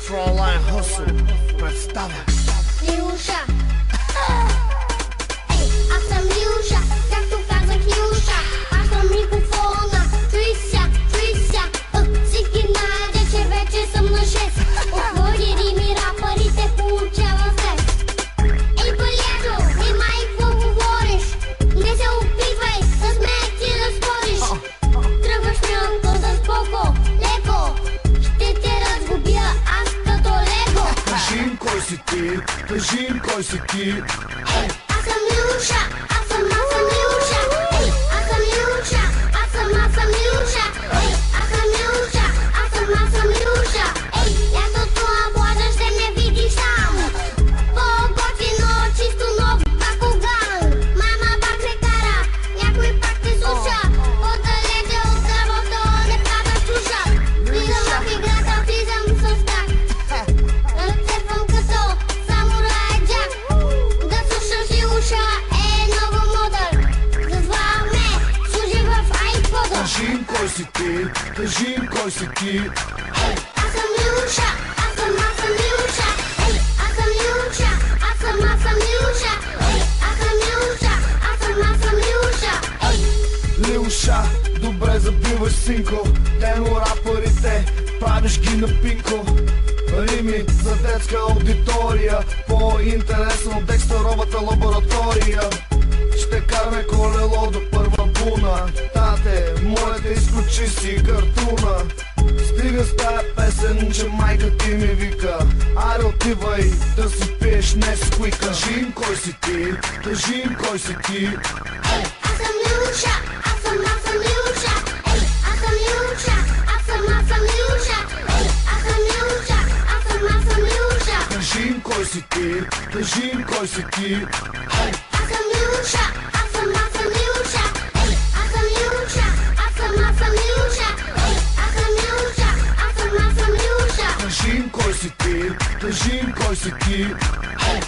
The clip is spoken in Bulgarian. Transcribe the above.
Fräulein Hustle представя Нюша. Ей, аз съм Нюша, както казах Нюша. Аз съм микрофона, чуй ся. Всички знаят, че вече съм на 6. От твои рими рапърите получавам стрес. Ей, балято, внимай какво говориш. Не се опитвай, с мен ти да спориш. Тръгваш мянко за споко, леко. Ще те разгубя аз като лего. Кажи им кой си ти, кажи им кой си ти. Ей, аз съм Нюша, аз съм Нюша. Ей, аз съм Нюша, аз съм Нюша. Ей, аз съм Нюша, аз съм Нюша. Ей, лятото на плажа ще ме видиш там. По-готино, чисто нов Бакуган. Мама пак се кара, някой пак те слуша. По-далече от здравото не падаш чуша. Влизам в играта, влизам с так. Разцепвам като самурай Джак. Да слушаш и уша е много модър. Затова ме служи в iPod-а. Кажи им кой си ти, кажи им кой си ти. Ей, аз съм Нюша, аз съм Нюша. Ей, аз съм Нюша, аз съм Нюша. Ей, аз съм Нюша, аз съм Нюша. Ей, Лилша, добре забиваш синко. Демо рапърите, правиш ги на пинко. Рими за детска аудитория, по-интересно от Декстъровата лаборатория. Ще караме колело до първа буна. Тате, моля те, изключи си картуна. Стига с тая песен, че майка ти ми вика. Аре отивай да си пиеш Несквик. Кажи им кой си ти, кажи им кой си ти. ей, аз съм Нюша, аз съм Нюша. Ей, аз съм Нюша, аз съм Нюша. Ей, аз съм Нюша, аз съм Нюша. Кажи им кой си ти, кажи им кой си ти. Ей, аз съм Нюша, аз съм Нюша. Ей, аз съм Нюша, аз съм Нюша. Ей, аз съм Нюша, аз съм Нюша. Кажи им кой си ти, кажи им кой си ти. Ей,